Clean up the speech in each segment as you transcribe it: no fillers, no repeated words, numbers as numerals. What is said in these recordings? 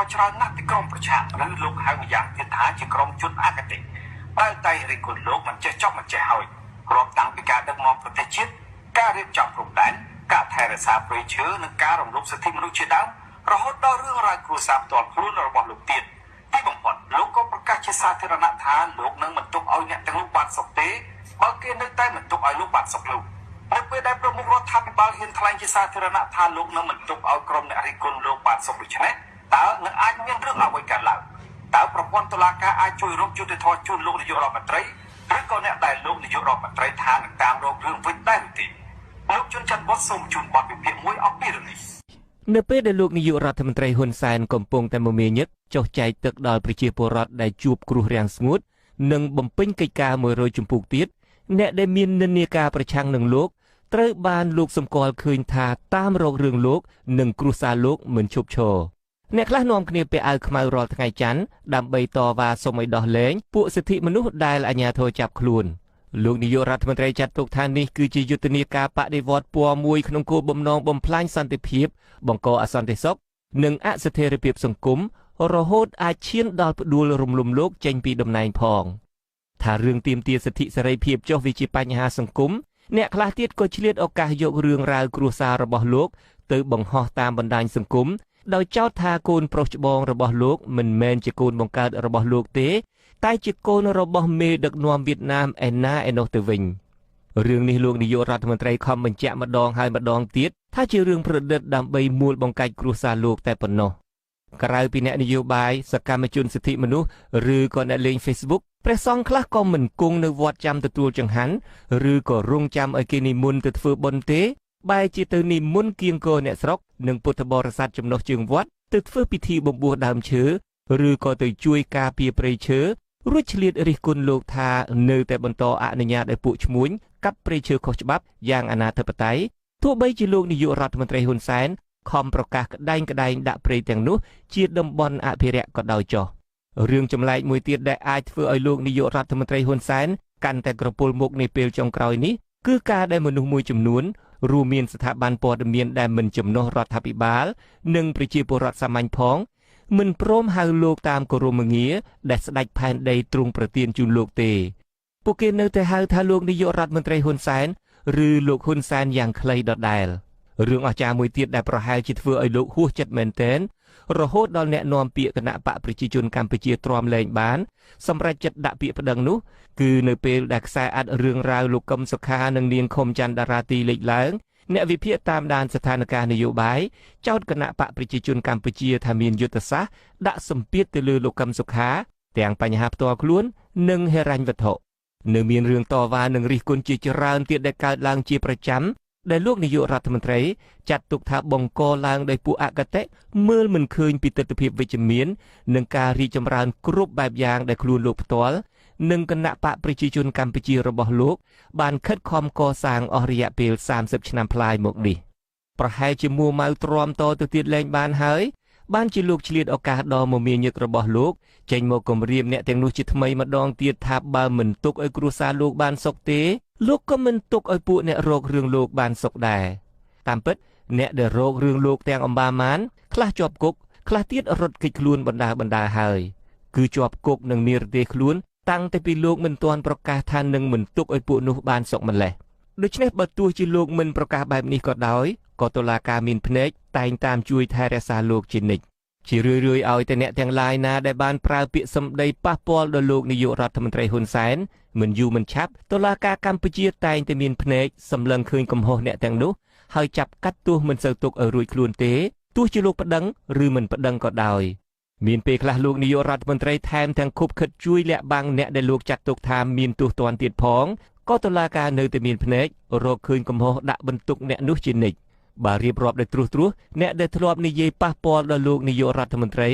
រច្រើនណាស់ពីក្រុមប្រឆាំងឬលោកហៅម្យ៉ាងទៀតថាជាក្រុមជនអគតិដែលតែរិះគន់លោកមិនចេះចប់មិនចេះហើយរាប់តាំងពីការដឹកនាំប្រទេសជាតិការរៀបចំព្រំដែនការថែរក្សាព្រៃឈើនិងការរំលោភសិទ្ធិមនុស្សជាដើមរហូតដល់រឿងរ៉ាវគ្រួសារផ្ទាល់ខ្លួនរបស់លោកទៀតទីបំផុតលោកក៏ប្រកាសជាសាធារណៈថាលោកនឹងមិនទុកឲ្យអ្នកទាំងនោះបានសុខទេបើគេនៅតែមិនទុកឲ្យលោកបានសុខនោះនៅពេលដែលប្រមុខរដ្ឋាភិបាលហ៊ានថ្លែងជាសាធារណៈថាលោកនឹងមិនទុកឲ្យក្រុមអ្នករិះគន់លោកបានសុខដូច្នេះតើនឹងអាចមានរឿងអ្វីកើតឡើងតើប្រព័ន្ធតុលាការអាចជួយរកយុត្តិធម៌ជូនលោកនាយករដ្ឋមន្ត្រីឬក៏អ្នកដែលលោកនាយករដ្ឋមន្ត្រីថានឹងតាមរករឿងវិញដែរឬទេលោកជុនច័ន្ទបុតសូមជូនបទវិភាគមួយអំពីរឿងនេះនៅពេលដែលលោកនាយករដ្ឋមន្ត្រីហ៊ុនសែនកំពុងតែមមាញឹកចុះចែកទឹកដល់ប្រជាពលរដ្ឋដែលជួបគ្រោះរាំងស្ងួតនិងបំពេញកិច្ចការ100ជំពូកទៀតអ្នកដែលមាននិន្នាការប្រឆាំងនឹងលោកត្រូវបានលោកសម្គាល់ឃើញថាតាមរករឿងលោកនិងគ្រួសារលោកមិនឈប់ឈរអ្នកខ្លះនាំគ្នាពាក់អាវខ្មៅរាល់ថ្ងៃច័ន្ទដើម្បីតវ៉ាសុំឲ្យដោះលែងពួកសិទ្ធិមនុស្សដែលអាជ្ញាធរចាប់ខ្លួនលោកនាយករដ្ឋមន្ត្រីចាត់ទុកថានេះគឺជាយុទ្ធនាការបដិវត្តពណ៌មួយក្នុងគោលបំណងបំផ្លាញសន្តិភាពបង្កអសន្តិសុខនិងអស្ថិរភាពសង្គមរហូតអាចឈានដល់ផ្ដួលរំលំលោកចេញពីតំណែងផងថារឿងទាមទារសិទ្ធិសេរីភាពចុះវាជាបញ្ហាសង្គមអ្នកខ្លះទៀតក៏ឆ្លៀតឱកាសយករឿងរ៉ាវគ្រួសាររបស់លោកទៅបង្ហោះតាមបណ្ដាញសង្គមដោយចោទថាកូនប្រុសច្បងរបស់លោកមិនមែនជាកូនបង្កើតរបស់លោកទេតែជាកូនរបស់មេដឹកនាំវៀតណាមឯណាឯនោះទៅវិញរឿងនេះលោកនាយករដ្ឋមន្ត្រីខំបញ្ជាក់ម្ដងហើយម្ដងទៀតថាជារឿងប្រឌិតដើម្បីមូលបង្កាច់គ្រួសារលោកតែប៉ុណ្ណោះក្រៅពីអ្នកនយោបាយសកម្មជនសិទ្ធិមនុស្សឬក៏អ្នកលេង Facebook ព្រះសង្ឃខ្លះក៏មិនគង់នៅវត្តចាំទទួលចង្ហាន់ឬក៏រងចាំឲ្យគេនិមន្តទៅធ្វើបុណ្យទេបែរជាទៅនិមន្តគៀងគរអ្នកស្រុកនិងពុទ្ធបរិស័ទចំណុះជើងវត្តទៅធ្វើពិធីបំពោះដើមឈើឬក៏ទៅជួយការពារព្រៃឈើរួចឆ្លៀតរិះគន់លោកថានៅតែបន្តអនុញ្ញាតឲ្យពួកឈ្មួញកាប់ព្រៃឈើខុសច្បាប់យ៉ាងអនាធិបតេយ្យទោះបីជាលោកនាយករដ្ឋមន្ត្រីហ៊ុនសែនខំប្រកាសក្តែងដាក់ព្រៃទាំងនោះជាតំបន់អភិរក្សក៏ដោយចុះរឿងចម្លែកមួយទៀតដែលអាចធ្វើឲ្យលោកនាយករដ្ឋមន្ត្រីហ៊ុនសែនកាន់តែក្រពុលមុខនាពេលចុងក្រោយនេះគឺការដែលមនុស្សមួយចំនួនរួមមានស្ថាប័នព័ត៌មានដែលមិនចំណុះរដ្ឋាភិបាលនិងប្រជាពលរដ្ឋសាមញ្ញផងមិនព្រមហៅលោកតាមគោរមងារដែលស្ដេចផែនដីទ្រង់ប្រទានជូនលោកទេពួកគេនៅតែហៅថាលោកនាយករដ្ឋមន្ត្រីហ៊ុនសែនឬលោកហ៊ុនសែនយ៉ាងខ្លីដដែលរឿងអស្ចារ្យមួយទៀតដែលប្រហែលជាធ្វើឲ្យលោកហួសចិត្តមែនទែនរហូតដល់អ្នកនាំពាក្យគណៈបកប្រជាជនកម្ពុជាទ្រាំលែងបានសម្រាប់ចិត្តដាក់ពាក្យប្តឹងនោះគឺនៅពេលដែលខ្សែអត្ថរឿងរ៉ាវលោកកឹមសុខានិងនាងខុមច័ន្ទតារាទីលេចឡើងអ្នកវិភាគតាមដានស្ថានភាពនយោបាយចោទគណៈបកប្រជាជនកម្ពុជាថាមានយុទ្ធសាស្ត្រដាក់សម្ពាធទៅលើលោកកឹមសុខាទាំងបញ្ហាផ្ទាល់ខ្លួននិងហិរញ្ញវត្ថុនៅមានរឿងតវ៉ានិងរិះគន់ជាច្រើនទៀតដែលកើតឡើងជាប្រចាំដែលលោកនាយករដ្ឋមន្ត្រីចាត់ទុកថាបង្កឡើងដោយពួកអកតេមើលមិនឃើញពីទស្សនវិជ្ជាវិជ្ជមាននិងការរីកចម្រើនគ្រប់បែបយ៉ាងដែលខ្លួនលោកផ្ទាល់និងគណៈបកប្រជាជនកម្ពុជារបស់លោកបានខិតខំកសាងអស់រយៈពេល30ឆ្នាំប្លាយមកនេះប្រហែលជាមួម៉ៅទ្រាំតទៅទៀតលែងបានហើយបានជាលោកឆ្លៀតឱកាសដ៏មមាញឹករបស់លោកចេញមកគំរាមអ្នកទាំងនោះជាថ្មីម្ដងទៀតថាបើមិនទុកឲ្យគ្រួសារលោកបានសុខទេលោកក៏មិនទុកឲ្យពួកអ្នករករឿងលោកបានសុខដែរតាមពិតអ្នកដែលរករឿងលោកទាំងអម្បាម៉ានខ្លះជាប់គុកខ្លះទៀតរត់គេចខ្លួនបណ្ដាហើយគឺជាប់គុកនិងនិរទេសខ្លួនតាំងតែពីលោកមិនទាន់ប្រកាសថានឹងមិនទុកឲ្យពួកនោះបានសុខម្លេះដូច្នេះបើទោះជាលោកមិនប្រកាសបែបនេះក៏ដោយក៏តុលាការមានភ្នែកតែងតាមជួយថែរក្សាលោកជានិច្ចជារឿយៗឲ្យតែអ្នកទាំងឡាយណាដែលបានប្រើពាក្យសម្ដីប៉ះពាល់ដល់លោកនាយករដ្ឋមន្ត្រីហ៊ុនសែនមិនយូរមិនឆាប់តុលាការកម្ពុជាតែងតែមានភ្នែកសម្លឹងឃើញកំហុសអ្នកទាំងនោះហើយចាប់កាត់ទោសមិនសូវទុកឲ្យរួចខ្លួនទេទោះជាលោកប្តឹងឬមិនប្តឹងក៏ដោយមានពេលខ្លះលោកនាយករដ្ឋមន្ត្រីថែមទាំងខុបខិតជួយលាក់បាំងអ្នកដែលលោកចាត់ទុកថាមានទោសទណ្ឌទៀតផងក៏តុលាការនៅតែមានភ្នែករកឃើញកំហុសដាក់បន្ទុកអ្នកនោះជានិច្ចបើរៀបរាប់ដោយត្រួសអ្នកដែលធ្លាប់និយាយប៉ះពាល់ដល់លោកនាយករដ្ឋមន្ត្រី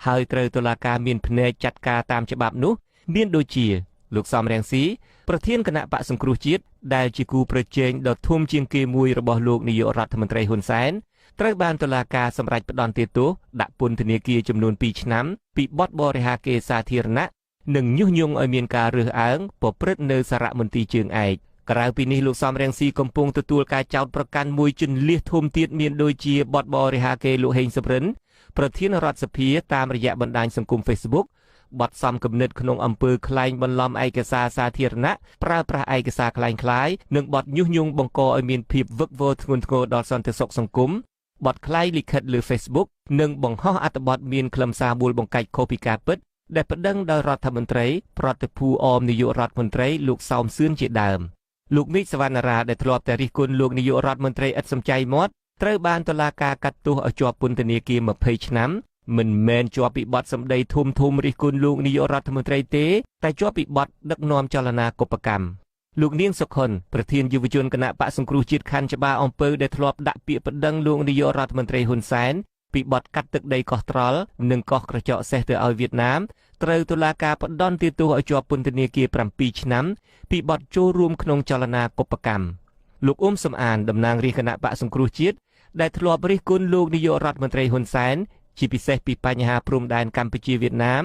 ហើយត្រូវតុលាការមានភ្នែកចាត់ការតាមច្បាប់នោះមានដូចជាលោកសំរងស៊ីប្រធានគណៈបកសង្គ្រោះជាតិដែលជាគូប្រជែងដ៏ធំជាងគេមួយរបស់លោកនាយករដ្ឋមន្ត្រីហ៊ុនសែនត្រូវបានតុលាការសម្រេចផ្តន្ទាទោសដាក់ពន្ធនាគារចំនួន2ឆ្នាំពីបទបរិហាកេរសាធារណៈនិងញុះញង់ឲ្យមានការរើសអើងប្រព្រឹត្តនៅសារមន្ទីរជើងឯកក្រៅពីនេះលោកសំរងស៊ីកំពុងទទួលការចោទប្រកាន់មួយជន្លៀសធំទៀតមានដូចជាបទបរិហាកេរលោកហេងសំរិន ប្រធានរដ្ឋសភាតាមរយៈបណ្ដាញសង្គម Facebook បទសំគំនិតក្នុងអំពើក្លែងបន្លំឯកសារសាធារណៈប្រើប្រាស់ឯកសារក្លែងក្លាយនិងបទញុះញង់បង្កឲ្យមានភាពវឹកវរធ្ងន់ធ្ងរដល់សន្តិសុខសង្គមបទក្លែងលិខិតលើ Facebook និងបង្ហោះអត្ថបទមានខ្លឹមសារមូលបង្កាច់ខុសពីការពិតដែលប្តឹងដោយរដ្ឋមន្ត្រីប្រតិភូអមនាយករដ្ឋមន្ត្រីលោកសោមសឿនជាដើមលោកមីកសវណ្ណារាដែលធ្លាប់តែរិះគន់លោកនាយករដ្ឋមន្ត្រីឥតសំចៃមាត់ត្រូវបានតុលាការកាត់ទោសឲ្យជាប់ពន្ធនាគារ20ឆ្នាំមិនមែនជាប់ពីបទសម្ដីធំរិះគន់លោកនាយករដ្ឋមន្ត្រីទេតែជាប់ពីបទដឹកនាំចលនាកុបកម្មលោកនាងសុខុនប្រធានយុវជនគណៈបកសង្គ្រោះជាតិខណ្ឌច្បារអំពើដែលធ្លាប់ដាក់ពាក្យប្តឹងលោកនាយករដ្ឋមន្ត្រីហ៊ុនសែនពីបទកាត់ទឹកដីកោះត្រល់និងកោះក្រចកសេះទៅឲ្យវៀតណាមត្រូវតុលាការផ្តន្ទាទោសឲ្យជាប់ពន្ធនាគារ7ឆ្នាំពីបទចូលរួមក្នុងចលនាកុបកម្មលោកអ៊ុំសំអានតំណាងរាជគណៈបកសង្គ្រោះជាតិដែលធ្លាប់រិះគន់លោកនាយករដ្ឋមន្ត្រីហ៊ុនសែនជាពិសេសពីបញ្ហាព្រំដែនកម្ពុជាវៀតណាម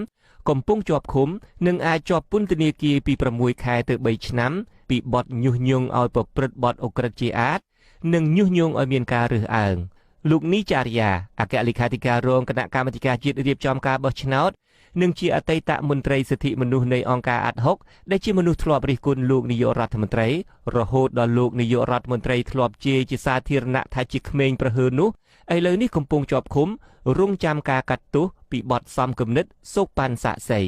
កំពុងជាប់ឃុំនិងអាចជាប់ពន្ធនាគារពី6ខែទៅ3ឆ្នាំពីបទញុះញង់ឲ្យប្រព្រឹត្តបទឧក្រិដ្ឋជាអាតនិងញុះញង់ឲ្យមានការរើសអើងលោកនីចារ្យាអគ្គលេខាធិការរងគណៈកម្មាធិការជាតិរៀបចំការបោះឆ្នោតនិងជាអតីតមន្ត្រីសិទ្ធិមនុស្សនៃអង្គការអាត់ហុកដែលជាមនុស្សធ្លាប់រិះគន់លោកនាយករដ្ឋមន្ត្រីរហូតដល់លោកនាយករដ្ឋមន្ត្រីធ្លាប់ជេរជាសាធារណៈថាជាក្មេងប្រហើននោះឥឡូវនេះកំពុងជាប់ឃុំរងចាំការកាត់ទោសពីបទសំគំនិតសូកប៉ាន់សាក់សី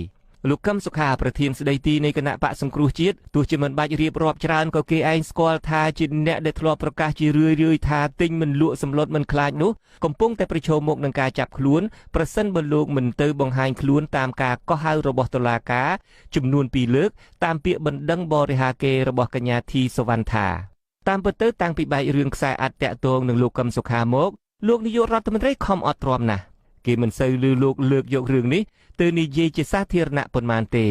លោកកឹមសុខាប្រធានស្ដីទីនៃគណៈបកសង្គ្រោះជាតិទោះជាមិនបាច់រៀបរាប់ច្រើនក៏គេឯងស្គាល់ថាជាអ្នកដែលធ្លាប់ប្រកាសជារឿយថាទិញមិនលក់សម្លុតមិនខ្លាចនោះកំពុងតែប្រឈមមុខនឹងការចាប់ខ្លួនប្រសិនបើលោកមិនទៅបង្ហាញខ្លួនតាមការកោះហៅរបស់តុលាការចំនួន2លើកតាមពាក្យបណ្ដឹងបរិហាកេររបស់កញ្ញាធីសវណ្ណថាតាមពិតទៅតាំងពីបែករឿងខ្សែអត្តតាក់ទងនឹងលោកកឹមសុខាមកលោកនាយករដ្ឋមន្ត្រីខំអត់ទ្រាំណាស់គេមិនសូវឮលោកលើកយករឿងនេះទៅនិយាយជាសាធារណៈប៉ុន្មានទេ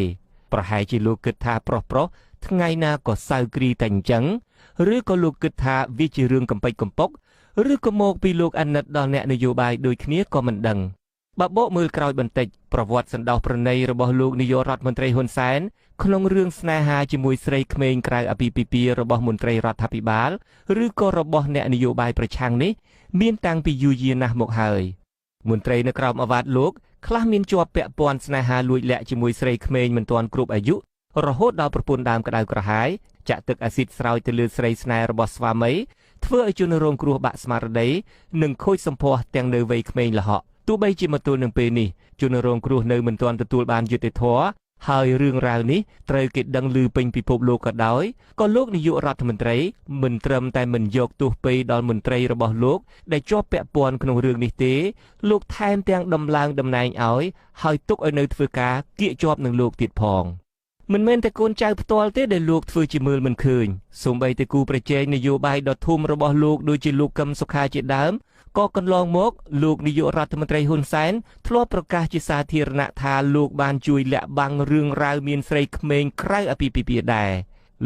ប្រហែលជាលោកគិតថាប្រុសថ្ងៃណាក៏សៅគ្រីតែអញ្ចឹងឬក៏លោកគិតថាវាជារឿងកំពេចកំពុកឬក៏មកពីលោកអាណិតដល់អ្នកនយោបាយដូចគ្នាក៏មិនដឹងបបោកមើលក្រោយបន្តិចប្រវត្តិសណ្ដោសប្រណីរបស់លោកនាយករដ្ឋមន្ត្រីហ៊ុនសែនក្នុងរឿងស្នេហាជាមួយស្រីក្មេងក្រៅអាពាហ៍ពិពាហ៍របស់មន្ត្រីរដ្ឋាភិបាលឬក៏របស់អ្នកនយោបាយប្រឆាំងនេះមានតាំងពីយូរយារណាស់មកហើយមន្ត្រីនៅក្រោមអាវ៉ាតលោកខ្លះមានជាប់ពាក់ព័ន្ធស្នេហាលួចលាក់ជាមួយស្រីក្មេងមិនទាន់គ្រប់អាយុរហូតដល់ប្រពន្ធដើមក្តៅក្រហាយចាក់ទឹកអាស៊ីតស្រោចទៅលើស្រីស្នេហ៍របស់ស្វាមីធ្វើឲ្យជនរងគ្រោះបាក់ស្មារតីនិងខូចសម្ផស្សទាំងនៅវ័យក្មេងលហកទោះបីជាមកទល់នឹងពេលនេះជនរងគ្រោះនៅមិនទាន់ទទួលបានយុត្តិធម៌ហើយរឿងរ៉ាវនេះត្រូវគេដឹងឮពេញពិភពលោកក៏ដោយក៏លោកនាយករដ្ឋមន្ត្រីមិនត្រឹមតែមិនយកទោសពៃដល់មន្ត្រីរបស់លោកដែលជាប់ពាក់ព័ន្ធក្នុងរឿងនេះទេលោកថែមទាំងដំឡើងតំណែងឲ្យហើយទុកឲ្យនៅធ្វើការគៀកជាប់នឹងលោកទៀតផងមិនមែនតែកូនចៅផ្ទាល់ទេដែលលោកធ្វើជាមើលមិនឃើញសូម្បីតែគូប្រជែងនយោបាយដ៏ធំរបស់លោកដូចជាលោកកឹមសុខាជាដើមក៏កន្លងមកលោកនាយករដ្ឋមន្ត្រីហ៊ុនសែនធ្លាប់ប្រកាសជាសាធារណៈថាលោកបានជួយលាក់បាំងរឿងរ៉ាវមានស្រីក្មេងក្រៅអាពាហ៍ពិពាហ៍ដែរ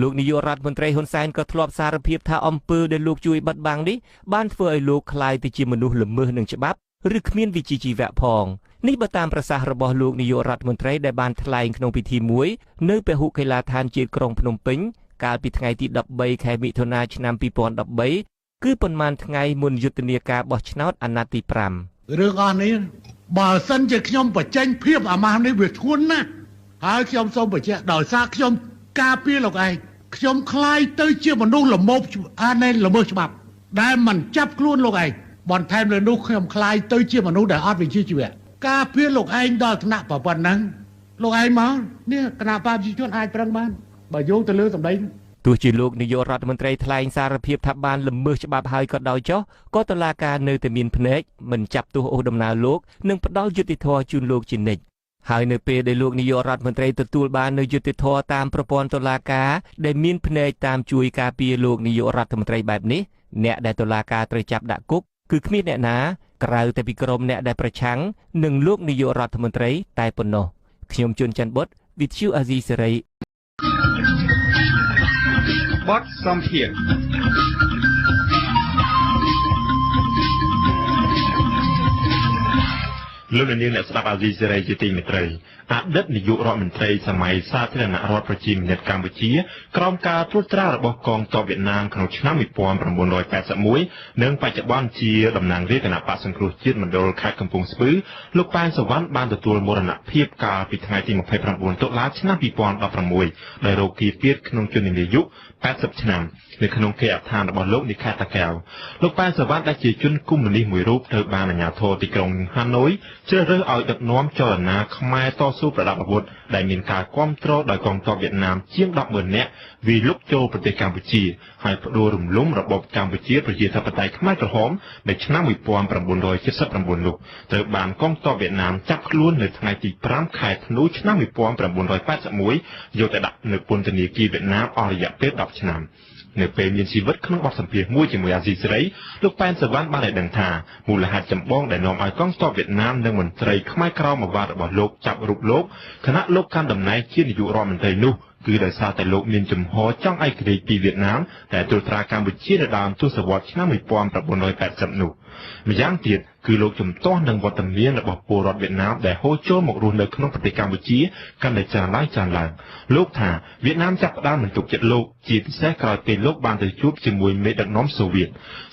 លោកនាយករដ្ឋមន្ត្រីហ៊ុនសែនក៏ធ្លាប់សារភាពថាអំពើដែលលោកជួយបិទបាំងនេះបានធ្វើឲ្យលោកក្លាយទៅជាមនុស្សល្មើសនឹងច្បាប់ឬគ្មានវិជ្ជាជីវៈផងនេះបើតាមប្រសាសន៍របស់លោកនាយករដ្ឋមន្ត្រីដែលបានថ្លែងក្នុងពិធីមួយនៅពហុកីឡដ្ឋានជាតិក្រុងភ្នំពេញកាលពីថ្ងៃទី13ខែមិថុនាឆ្នាំ2013គឺប៉ុន្មានថ្ងៃមុនយុទ្ធនាការបោះឆ្នោតអាណត្តិទី5រឿងអស់នេះបើសិនជាខ្ញុំបញ្ចេញភាពអាម៉ាស់នេះវាធ្ងន់ណាស់ហើយខ្ញុំសូមបញ្ជាក់ដោយសារខ្ញុំការពារលោកឯងខ្ញុំคล้ายទៅជាមនុស្សល្មមអានេះល្មើសច្បាប់ដែលមិនចាប់ខ្លួនលោកឯងបន្ថែមលើនោះខ្ញុំคล้ายទៅជាមនុស្សដែលអត់វិជ្ជាជីវៈការពារលោកឯងដល់ថ្នាក់ប៉ុណ្ណឹងលោកឯងមកនេះគណៈបព្វជិជនអាចប្រឹងបានបើយោងទៅលើសម្ដីទោះជាលោកនាយករដ្ឋមន្ត្រីថ្លែងសារភាពថាបានល្មើសច្បាប់ហើយក៏ដោយចុះក៏តុលាការនៅតែមានភ្នែកមិនចាប់ទោសអូសដំណើរលោកនិងផ្ដល់យុត្តិធម៌ជូនលោកជានិច្ចហើយនៅពេលដែលលោកនាយករដ្ឋមន្ត្រីទទួលបាននូវយុត្តិធម៌តាមប្រព័ន្ធតុលាការដែលមានភ្នែកតាមជួយការពារលោកនាយករដ្ឋមន្ត្រីបែបនេះអ្នកដែលតុលាការត្រូវចាប់ដាក់គុកគឺគ្មានអ្នកណាក្រៅតែពីក្រុមអ្នកដែលប្រឆាំងនឹងលោកនាយករដ្ឋមន្ត្រីតែប៉ុណ្ណោះខ្ញុំជួនច័ន្ទបុត Vithu Azizi Serai បទសម្ភាសន៍ លោកនាងអ្នកស្ដាប់អាស៊ីសេរីជាទីមេត្រីអតីតនាយករដ្ឋមន្ត្រីសម័យសាធារណរដ្ឋប្រជាមានិតកម្ពុជាក្រោមការត្រួតត្រារបស់កងទ័ពវៀតណាមក្នុងឆ្នាំ1981និងបច្ចុប្បន្នជាតំណាងរាជគណៈបក្សសង្គ្រោះជាតិមណ្ឌលខេត្តកំពង់ស្ពឺលោកប៉ែនសវណ្ណបានទទួលមរណភាពកាលពីថ្ងៃទី29តុលាឆ្នាំ2016ដោយរោគគាពៀតក្នុងជំនាយុ80ឆ្នាំនៅក្នុងគេហដ្ឋានរបស់លោកនៅខេត្តតាកែវលោកប៉ែនសវណ្ណដែលជាជនកុម្មុយនីសមួយរូបត្រូវបានអាជ្ញាធរទីក្រុងហាណូយជ្រើសរើសឲ្យដឹកនាំចលនាខ្មែរតស៊ូប្រដាប់អាវុធដែលមានការគាំទ្រដោយកងទ័ពវៀតណាមជាង 10,000 នាក់វាយលុកចូលប្រទេសកម្ពុជាហើយផ្ដួលរំលំរបបកម្ពុជាប្រជាធិបតេយ្យខ្មែរក្រហមនៅឆ្នាំ1979នោះត្រូវបានកងទ័ពវៀតណាមចាប់ខ្លួននៅថ្ងៃទី5ខែធ្នូឆ្នាំ1981យកទៅដាក់នៅពន្ធនាគារវៀតណាមអស់រយៈពេល10ឆ្នាំនៅពេលមានជីវិតក្នុងបទសម្ភាសន៍មួយជាមួយអាស៊ីសេរីលោកប៉ែនសវណ្ណបានឲ្យដឹងថាមូលហេតុចម្បងដែលនាំឲ្យកងទ័ពវៀតណាមនិងមន្ត្រីខ្មែរក្រមអាវ៉ាត់របស់លោកចាប់រូបលោកខណៈលោកកាន់តំណែងជានាយករដ្ឋមន្ត្រីនោះគឺដោយសារតែលោកមានចំហចង់ឯករាជ្យពីវៀតណាមដែលត្រួតត្រាកម្ពុជានៅដើមទសវត្សរ៍ឆ្នាំ1980នោះម្យ៉ាងទៀតគឺលោកជំទាស់នឹងវត្តមានរបស់ពលរដ្ឋវៀតណាមដែលហូរចូលមករស់នៅក្នុងប្រទេសកម្ពុជាកាន់តែច្រើនឡើងលោកថាវៀតណាមចាប់ផ្ដើមមិនទុកចិត្តលោកជាពិសេសក្រោយពេលលោកបានទៅជួបជាមួយមេដឹកនាំសូវៀត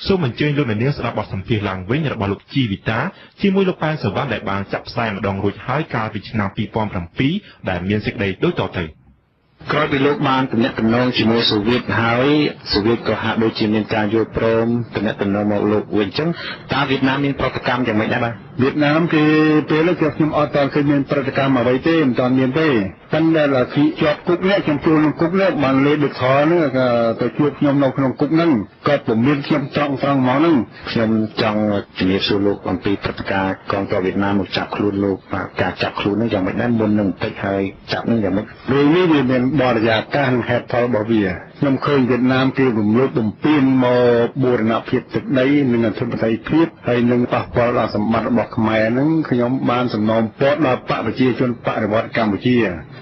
សូមអញ្ជើញលោកអ្នកនាងស្ដាប់បទសម្ភាសន៍ឡើងវិញរបស់លោកជីវីតាជាមួយលោកប៉ែនសវណ្ណដែលបានចាក់ផ្សាយម្ដងរួចហើយកាលពីឆ្នាំ2007ដែលមានសេចក្តីដូចតទៅក្រោយពីលោកបានទំនាក់ទំនងជាមួយសូវៀតហើយសូវៀតក៏ហាក់ដូចជាមានការយល់ព្រមទំនាក់ទំនងមកលោកវិញអញ្ចឹងតើវៀតណាមមានប្រតិកម្មយ៉ាងម៉េចដែរបាទវៀតណាមគឺពេលនេះខ្ញុំអត់តឃើញមានប្រតិកម្មអ្វីទេមិនទាន់មានទេប៉ុន្តែlà khiជាប់គុកនេះខ្ញុំជួលក្នុងគុកនេះបានលេដឹកខនេះទៅជួបខ្ញុំនៅក្នុងគុកហ្នឹងក៏ពុំមានខ្ញុំត្រង់ហ្មងហ្នឹងខ្ញុំចង់ជំរាបសួរលោកអំពីព្រឹត្តិការណ៍កងទ័ពវៀតណាមមកចាប់ខ្លួនលោកការចាប់ខ្លួនហ្នឹងយ៉ាងម៉េចដែរមុននឹងបន្តិចហើយចាប់ហ្នឹងយ៉ាងម៉េចរឿងនេះវាមានបរិយាកាសនិងហេតុផលរបស់វាខ្ញុំឃើញវៀតណាមគេរំលោភបំពានមកបូរណភាពទឹកដីនិងអធិបតេយ្យភាពហើយនឹងប៉ះពាល់ដល់សម្បត្តិរបស់ខ្មែរហ្នឹងខ្ញុំបានសំណូមពរដល់បកប្រជាជនបដិវត្តកម្ពុជា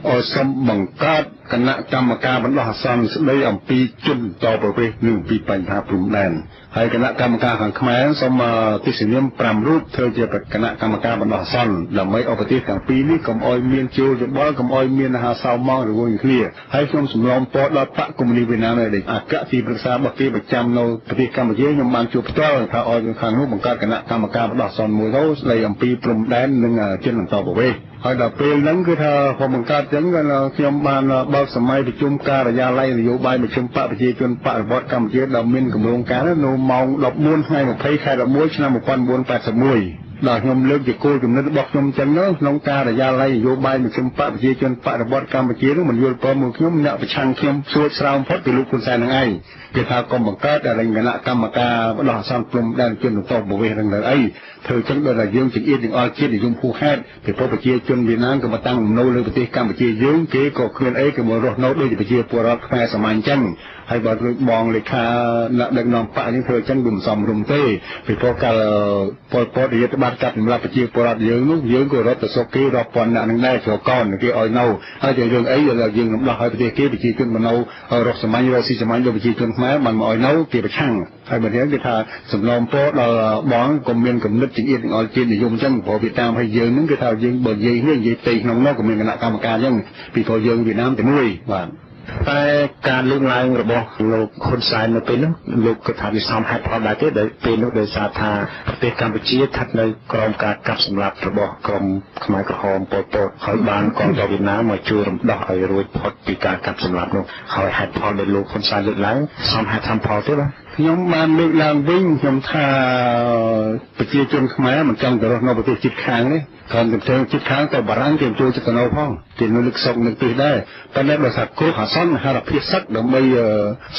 ឲ្យសូមបង្កើតគណៈកម្មការបណ្ដោះអាសន្នស្ដីអំពីជនតប្រវេសនិងអំពីបញ្ហាព្រំដែនហើយគណៈកម្មការខាងខ្មែរសូមទិសនាម5រូបធ្វើជាគណៈកម្មការបណ្ដោះអាសន្នដើម្បីឧបទេសទាំងពីរនេះកុំឲ្យមានជលយោបល់កុំឲ្យមានអាហារសៅម៉ងរវាងគ្នាហើយខ្ញុំសំណូមពរដល់បកកុម្មុយនីសវៀតណាមដែលអគ្គទីប្រឹក្សារបស់គេប្រចាំនៅប្រទេសកម្ពុជាខ្ញុំបានជួបផ្ទាល់ថាឲ្យខាងនោះបង្កើតគណៈកម្មការបណ្ដោះអាសន្នមួយទៅស្ដីអំពីព្រំដែននិងជនបន្តប្រវេសហើយដល់ពេលហ្នឹងគឺថាខ្ញុំបង្កើតចឹងក៏ខ្ញុំបានបើកសម័យប្រជុំការិយាល័យនយោបាយប្រជុំបកប្រជាជនបដិវត្តកម្ពុជាដែលមានគម្រោងការនៅម៉ោង14ថ្ងៃ20ខែ11ឆ្នាំ1981ដល់ខ្ញុំលើកជាគោលគំនិតរបស់ខ្ញុំចឹងក្នុងការិយាល័យនយោបាយប្រជុំបកប្រជាជនបដិវត្តកម្ពុជានោះមិនយល់ព្រមមកខ្ញុំអ្នកប្រឆាំងខ្ញុំសួរស្រាវបំផុតពីលោកហ៊ុនសែននឹងឯងគេថាកុំបង្កើតរញគណៈកម្មការបណ្ដោះអាសន្នព្រំដែនជនបន្តប្រវេសនឹងអីធ្វើចឹងដោយតែយើងចង្អៀតទាំងអស់ជាតិនិយមហួសហេតុពីប្រជាជនវៀតណាមក៏មកតាំងលំនៅលើប្រទេសកម្ពុជាយើងគេក៏គ្មានអីក៏មករស់នៅដូចប្រជាពលរដ្ឋខ្មែរសាមញ្ញចឹងហើយបើដូចបងលេខាអ្នកដឹកនាំបកនេះធ្វើចឹងវាមិនសមរម្យទេពីព្រោះកាលពលពតរដ្ឋបាលកាត់សម្រាប់ប្រជាពលរដ្ឋយើងនោះយើងក៏រត់ទៅសុកគេរាប់ពាន់អ្នកនឹងដែរជ្រកកោនគេឲ្យនៅហើយតែរឿងអីយើងរំដោះឲ្យប្រទេសគេប្រជាជនមកនៅរស់សាមញ្ញរស់ស៊ីសាមញ្ញដូចប្រជាជនខ្មែរបានមកឲ្យនៅគេប្រឆាំងហើយបើយើងគេថាសំណូមពរដល់បងក៏មានគំនិតចង្អៀតទាំងអស់ជាតិនិយមចឹងព្រោះវាតាមឲ្យយើងនឹងគេថាយើងបើនិយាយនេះនិយាយផ្ទៃក្នុងនោះក៏មានគណៈកម្មការចឹងពីព្រោះយើងវៀតណាមតែមួយបាទតែការលើកឡើងរបស់លោកហ៊ុនសែននៅពេលនោះលោកក៏ថាវាសមហេតុផលដែរទេដែលពេលនោះដោយសារថាប្រទេសកម្ពុជាស្ថិតនៅក្រោមការកាប់សម្លាប់របស់ក្រុមខ្មែរក្រហមប៉ុលពតហើយបានកងទ័ពវៀតណាមមកជួយរំដោះឲ្យរួចផុតពីការកាប់សម្លាប់នោះហើយហេតុផលដែលលោកហ៊ុនសែនលើកឡើងសមហេតុសមផលទេបាទខ្ញុំបានលើកឡើងវិញខ្ញុំថាប្រជាជនខ្មែរមិនចង់ទៅរស់នៅប្រទេសជិតខាងនេះគ្រាន់តែធ្វើជិតខាងទៅបារាំងគេចូលចិត្តទៅនៅផងគេនៅលើកសុកនៅទីដែរប៉ុន្តែបើថាគ្រោះអាសន្នហារភាពសឹកដើម្បី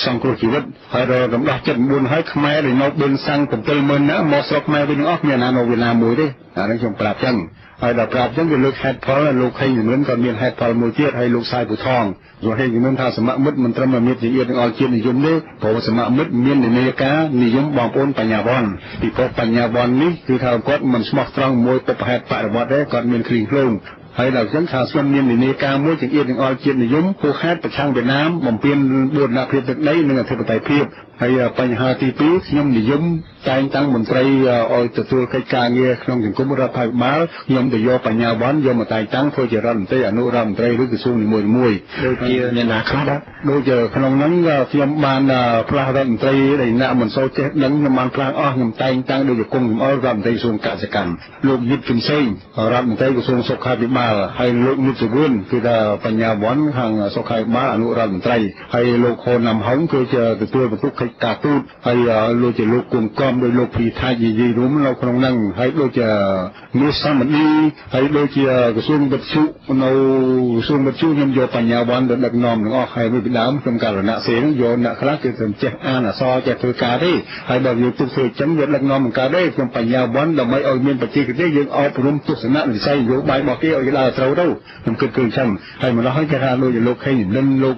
សង្គ្រោះជីវិតហើយរំដោះ79ហើយខ្មែរដែលនៅបឹងសាំង70000នាក់មកស្រុកខ្មែរវិញអស់មានណានៅវៀតណាមមួយទេអានេះខ្ញុំប្រាប់ចឹងហើយដល់ប្រាប់ចឹងវាលើកហេតុផលលោកហេងជំនឿក៏មានហេតុផលមួយទៀតហើយលោកសាយពូថងលោកហេងជំនឿថាសមមិត្តមិនត្រឹមតែមានជាទៀតទាំងអស់ជាតិនិយមទេព្រោះសមមិត្តមាននានាការនិយមបងប្អូនបញ្ញាវន្តពីព្រោះបញ្ញាវន្តនេះគឺថាគាត់មិនស្មោះត្រង់មួយពុបហេតុបរិវត្តទេគាត់មានគ្រីងឃ្លងហើយដល់ចឹងថាស្មមាននានាការមួយជាទៀតទាំងអស់ជាតិនិយមហួសហេតុប្រឆាំងវៀតណាមបំពេញបូរណភាពទឹកដីនិងអធិបតេយ្យភាព ហើយបញ្ហាទី2ខ្ញុំនិយមតែងតាំងមន្ត្រីឲ្យទទួលកិច្ចការងារក្នុងសង្គមរដ្ឋាភិបាលខ្ញុំទៅយកបញ្ញាវន្តយកមកតែងតាំងធ្វើជារដ្ឋមន្ត្រីអនុរដ្ឋមន្ត្រីឬក្រសួងនីមួយៗដូចជាអ្នកណាខ្លះដែរដូចជាក្នុងហ្នឹងខ្ញុំបានផ្លាស់រដ្ឋមន្ត្រីដែលអ្នកមិនសូវចេះដឹងខ្ញុំបានផ្លាស់អស់ខ្ញុំតែងតាំងដូចជាគុំកំអល់រដ្ឋមន្ត្រីក្រសួងកសិកម្មលោកយិបជំសេងរដ្ឋមន្ត្រីក្រសួងសុខាភិបាលហើយលោកមុតសវឿនគឺថាបញ្ញាវន្តខាងសុខាភិបាលអនុរដ្ឋមន្ត្រីហើយលោកហ៊ុនណាំហុងគឺជាទទួលបន្ទុកកិច្ចការទូតហើយលោកជាលោកគុំកំដោយលោកភីថាយាយរួមនៅក្នុងហ្នឹងហើយដូចជាមាសសម្បត្តិហើយដូចជាក្រសួងវិទ្យុនៅក្រសួងវិទ្យុខ្ញុំយកបញ្ញាវន្តទៅដឹកនាំទាំងអស់ហើយពីដើមខ្ញុំករណសេហ្នឹងយកអ្នកខ្លះគឺមិនចេះអានអក្សរចេះធ្វើការទេហើយបើយើងទុកធ្វើអញ្ចឹងយកដឹកនាំបង្កើតទេខ្ញុំបញ្ញាវន្តដើម្បីឲ្យមានប្រជាជនយើងអប់រំទស្សនៈវិស័យនយោបាយរបស់គេឲ្យដើរត្រូវទៅខ្ញុំគិតឃើញអញ្ចឹងហើយម្ល៉េះហើយគេថាលោកជាលោកខេងលិនលោក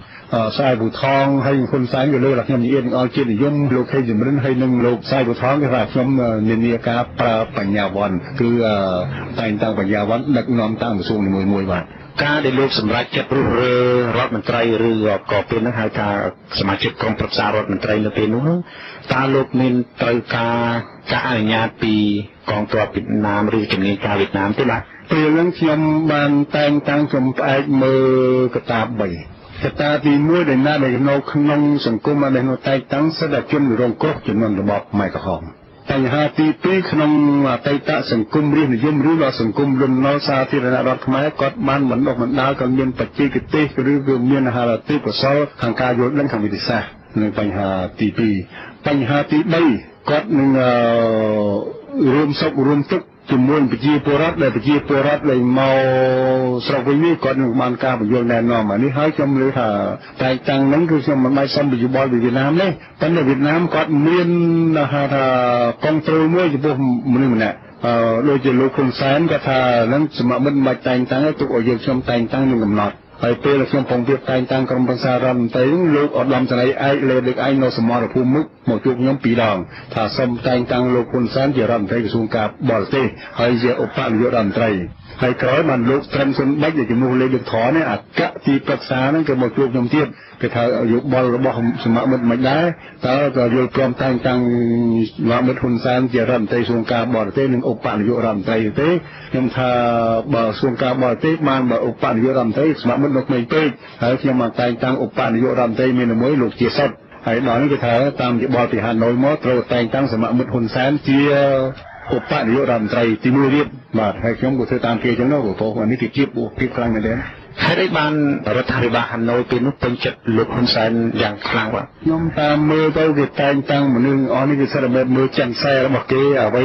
សាយពូថងហើយហ៊ុនសែនក៏លើថាខ្ញុំនិយាយទាំងអស់ជាតិនិយមលោកខេងជំរិនហើយនឹងលោកសាយពូថងគេថាខ្ញុំនិន្នាការប្រើបញ្ញាវន្តគឺតែងតាំងបញ្ញាវន្តដឹកនាំតាមក្រសួងនីមួយៗបាទការដែលលោកសម្រាប់ចិត្តរុះរើរដ្ឋមន្ត្រីឬក៏ពេលហ្នឹងហៅថាសមាជិកក្រុមប្រឹក្សារដ្ឋមន្ត្រីនៅពេលនោះតើលោកមានត្រូវការអនុញ្ញាតពីកងទ័ពវៀតណាមឬជំនាញការវៀតណាមទេបាទពេលហ្នឹងខ្ញុំបានតែងតាំងខ្ញុំផ្អែកមើលកត្តា3កត្តាទី1ដែលណាដែលនៅក្នុងសង្គមដែលនៅតែងតាំងសិទ្ធិជនរងគ្រោះចំនួនរបបម៉ែក្រហមបញ្ហាទី2ក្នុងអតីតសង្គមរាស្ត្រនិយមឬក៏សង្គមលំនៅសាធារណរដ្ឋខ្មែរគាត់បានបណ្ដុះបណ្ដាលក៏មានបច្ចេកទេសឬក៏មានអាហារទេពកោសល្យខាងការយល់ដឹងខាងវិទ្យាសាស្ត្រនឹងបញ្ហាទី2បញ្ហាទី3គាត់នឹងរួមសុខរួមទុក្ខជាមួយប្រជាពលរដ្ឋដែលប្រជាពលរដ្ឋដែលមកស្រុកវិញនេះគាត់នឹងបានការបញ្យល់ណែនាំអានេះហើយខ្ញុំលើថាតែតាំងហ្នឹងគឺខ្ញុំមិនបាច់សុំពីយោបល់ពីវៀតណាមទេប៉ុន្តែវៀតណាមគាត់មានហៅថាកងត្រួយមួយចំពោះមនុស្សម្នាក់ដូចជាលោកហ៊ុនសែនគាត់ថាហ្នឹងសមមិត្តមិនបាច់តែងតាំងទេទុកឲ្យយើងខ្ញុំតែងតាំងនឹងកំណត់ហើយពេលខ្ញុំពងទៀតតែងតាំងក្រុមប្រឹក្សារដ្ឋមន្ត្រីលោកឧត្តមសេនីយ៍ឯកលេដឹកឯងនៅសមរភូមិមុខមកជួបខ្ញុំ2ដងថាសូមតែងតាំងលោកហ៊ុនសែនជារដ្ឋមន្ត្រីក្រសួងការបរទេសហើយជាឧបនាយករដ្ឋមន្ត្រីហើយក្រោយបានលោកត្រឹមសុនបិចដែលជំនួសលេខដឹកធរនេះអគ្គទីប្រឹក្សាហ្នឹងគេមកជួបខ្ញុំទៀតគេថាយោបល់របស់សមាមិត្តមិនដែរតើក៏យល់ព្រមតែងតាំងសមាមិត្តហ៊ុនសែនជារដ្ឋមន្ត្រីក្រសួងការបរទេសនិងឧបនាយករដ្ឋមន្ត្រីទេខ្ញុំថាបើក្រសួងការបរទេសបានបើឧបនាយករដ្ឋមន្ត្រីសមាមិត្តនៅក្មេងពេកហើយខ្ញុំមកតែងតាំងឧបនាយករដ្ឋមន្ត្រីមានមួយលោកជាសុទ្ធហើយដល់នេះគេថាតាមយោបល់ពីហាណូយមកត្រូវតែងតាំងសមាមិត្តហ៊ុនសែនជាឧបនាយករដ្ឋមន្ត្រីទី1ទៀតបាទហើយខ្ញុំក៏ធ្វើតាមគេចឹងទៅព្រោះអានេះគេជាភាពខ្លាំងមែនទេហើយđâyបានរដ្ឋាភិបាលហាណូយពេលនោះពេញចិត្តលោកហ៊ុនសែនយ៉ាងខ្លាំងបាទខ្ញុំតាមមើលទៅគេតែងតាំងមនុស្សអស់នេះគេសិតតែមើលចិនខ្សែរបស់គេអ្វី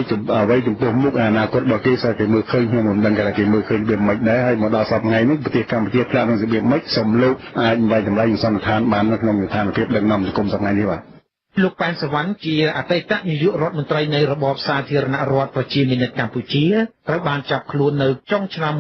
ចំពោះមុខអនាគតរបស់គេសិតតែមើលឃើញខ្ញុំមិនដឹងថាគេមើលឃើញវាមិនដែរហើយមកដល់សប្តាហ៍ថ្ងៃនេះប្រទេសកម្ពុជាផ្លាស់ក្នុងរបៀបម៉េចសូមលោកអាចបំបីតម្លៃសន្និដ្ឋានបាននៅក្នុងស្ថានភាពដឹកនាំសង្គមសប្តាហ៍ថ្ងៃនេះបាទលោកប៉ែនសវណ្ណជាអតីតនាយករដ្ឋមន្ត្រីនៃរបបសាធារណរដ្ឋប្រជាមានិតកម្ពុជាត្រូវបានចាប់ខ្លួននៅចុងឆ្នាំ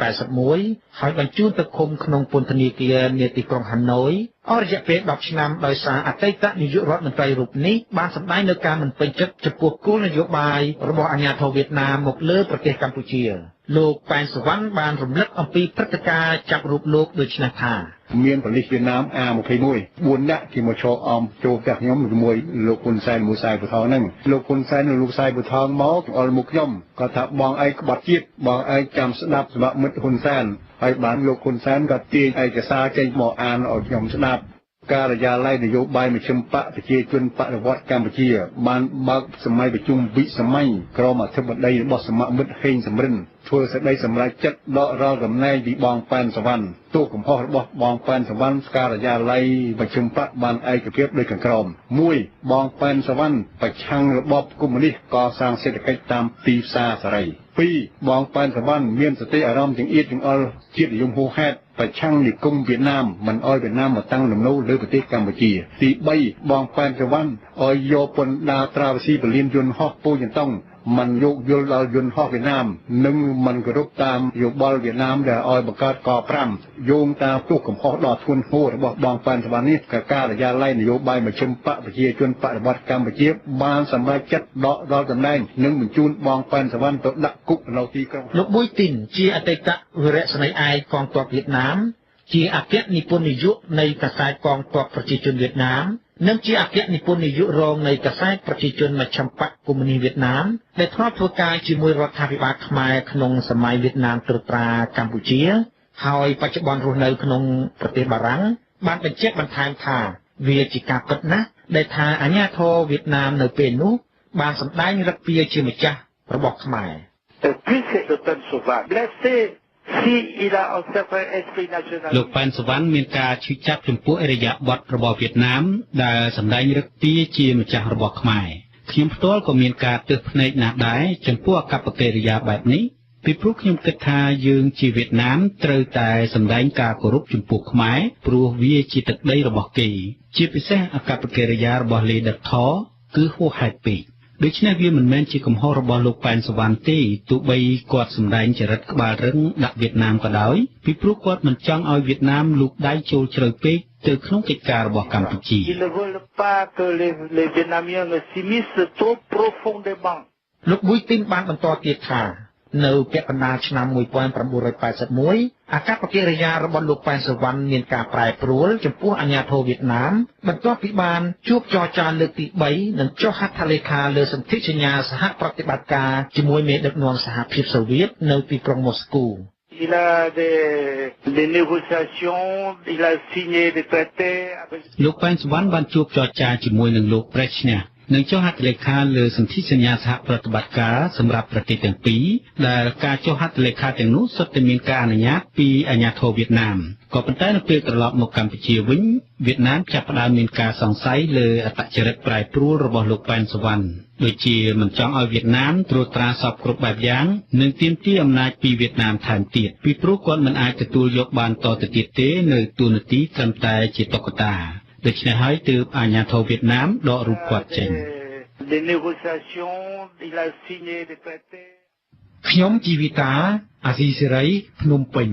1981ហើយបញ្ជូនទៅឃុំក្នុងពន្ធនាគារនាទីក្រុងហាណូយអស់រយៈពេល10ឆ្នាំដោយសារអតីតនាយករដ្ឋមន្ត្រីរូបនេះបានសម្ដែងនៅការមិនពេញចិត្តចំពោះគោលនយោបាយរបស់អាញាធរវៀតណាមមកលើប្រទេសកម្ពុជាលោកប៉ែនសវណ្ណបានរំលឹកអំពីព្រឹត្តិការណ៍ចាប់រូបលោកដូចនេះថាមានប៉ូលីសវៀតណាម A21 4នាក់គេមកចូលចូលផ្ទះខ្ញុំជាមួយលោកហ៊ុនសែនមួយសាយពូថងហ្នឹងលោកហ៊ុនសែននិងលោកសាយពូថងមកអល់មុខខ្ញុំគាត់ថាបងឯងក្បត់ជាតិបងឯងចាំស្ដាប់សម្រាប់មិត្តហ៊ុនសែនហើយបានលោកហ៊ុនសែនក៏ទាញឯកសារចេញមកអានឲ្យខ្ញុំស្ដាប់ការិយាល័យនយោបាយមជ្ឈិមបកប្រជាជនបដិវត្តកម្ពុជាបានបើកសម័យប្រជុំវិសម័យក្រមអធិបតីរបស់សមាមិត្តហេងសំរិនធ្វើសេចក្តីសម្រេចចិត្តដករាល់តំណែងពីបងប៉ែនសវណ្ណទោសកំហុសរបស់បងប៉ែនសវណ្ណការិយាល័យមជ្ឈិមបកបានឯកភាពដូចខាងក្រោម1បងប៉ែនសវណ្ណប្រឆាំងរបបកុម្មុយនីសកសាងសេដ្ឋកិច្ចតាមទីផ្សារសេរី2បងប៉ែនសវណ្ណមានសតិអារម្មណ៍ចង្អៀតចង្អល់ជាតិនិយមហួសហេតុប្រឆាំងនិគមវៀតណាមមិនអោយវៀតណាមមកតាំងលំនៅលើប្រទេសកម្ពុជាទី3បងប៉ែនសវណ្ណឲ្យយកពន្ធដារត្រាវស៊ីពលានយន្តហោះពូជន្តងมันយោគយល់ដល់យន្តហោះវៀតណាមនិងมันគោរពតាមយោបល់វៀតណាមដែលឲ្យបង្កើតក5យោងតាមទោសកំហុសដ៏ធ្ងន់ធ្ងររបស់បងប៉ែនសវណ្ណនេះការិយាល័យនយោបាយមជ្ឈិមបកប្រជាជនបដិវត្តកម្ពុជាបានសម្រេចចិត្តដកដល់តំណែងនិងបញ្ជូនបងប៉ែនសវណ្ណទៅដាក់គុកនៅទីក្រុងលោកប៊ុយទីនជាអតីតវីរៈសេនីយ៍ឯកកងទ័ពវៀតណាមជាអគ្គនិពន្ធនាយកនៃកាសែតកងទ័ពប្រជាជនវៀតណាម និងជាអគ្គនិពន្ធនាយករងនៃកាសែតប្រជាជនមជ្ឈិមបក្សកុម្មុយនីសវៀតណាមដែលធ្លាប់ធ្វើការជាមួយរដ្ឋាភិបាលខ្មែរក្នុងសម័យវៀតណាមត្រួតត្រាកម្ពុជាហើយបច្ចុប្បន្នរស់នៅក្នុងប្រទេសបារាំងបានបញ្ជាក់បន្ថែមថាវាជាការពិតណាស់ដែលថាអាញាធរវៀតណាមនៅពេលនោះបានសម្ដែងឫកពាជាម្ចាស់របស់ខ្មែរ លោកប៉ែនសវណ្ណមានការឈឺចាប់ចំពោះអរិយាប័ត្ររបស់វៀតណាមដែលសម្ដែងឫកពាជាម្ចាស់របស់ខ្មែរខ្ញុំផ្ទាល់ក៏មានការទើសភ្នែកណាស់ដែរចំពោះអកប្បកិរិយាបែបនេះពីព្រោះខ្ញុំគិតថាយើងជាវៀតណាមត្រូវតែសម្ដែងការគោរពចំពោះខ្មែរព្រោះវាជាទឹកដីរបស់គេជាពិសេសអកប្បកិរិយារបស់លេដិតថគឺហួសហេតុពេកដូច្នេះវាមិនមែនជាកំហុសរបស់លោកប៉ែនសវណ្ណទេទោះបីគាត់សម្ដែងចរិតក្បាលរឹងដាក់វៀតណាមក៏ដោយពីព្រោះគាត់មិនចង់ឲ្យវៀតណាមលូកដៃចូលជ្រៅពេកទៅក្នុងកិច្ចការរបស់កម្ពុជាលោកប៊ុយទីនបានបន្តទៀតថានៅពាក់កណ្ដាលឆ្នាំ1981អកប្បកិរិយារបស់លោកប៉ែនសវណ្ណមានការប្រែប្រួលចំពោះអាញាធរវៀតណាមបន្ទាប់ពីបានជួបចរចាលើកទី3និងចុះហត្ថលេខាលើសន្ធិសញ្ញាសហប្រតិបត្តិការជាមួយមេដឹកនាំសហភាពសូវៀតនៅទីក្រុងម៉ូស្គូ Il a des négociations, il a signé des traités avec លោកប៉ែនសវណ្ណបានជួបចរចាជាមួយនឹងលោកប្រេឈ្នះនិងចុះហត្ថលេខាលើសន្ធិសញ្ញាសហប្រតិបត្តិការសម្រាប់ប្រទេសទាំងពីរដែលការចុះហត្ថលេខាទាំងនោះសុទ្ធតែមានការអនុញ្ញាតពីអាជ្ញាធរវៀតណាមក៏ប៉ុន្តែនៅពេលត្រឡប់មកកម្ពុជាវិញវៀតណាមចាប់ផ្ដើមមានការសង្ស័យលើអត្តចរិតប្រែប្រួលរបស់លោកប៉ែនសវណ្ណដូចជាមិនចង់ឲ្យវៀតណាមត្រួតត្រាសពគ្រប់បែបយ៉ាងនិងទាមទារអំណាចពីវៀតណាមថែមទៀតពីព្រោះគាត់មិនអាចទទួលយកបានតទៅទៀតទេនៅទូនាទីត្រឹមតែជាតុក្កតាដូច្នេះហើយទើបអាជ្ញាធរវៀតណាមដករូបគាត់ចេញ des négociations, il a signé des traités. ខ្ញុំជីវិតាអាស៊ីសេរីភ្នំពេញ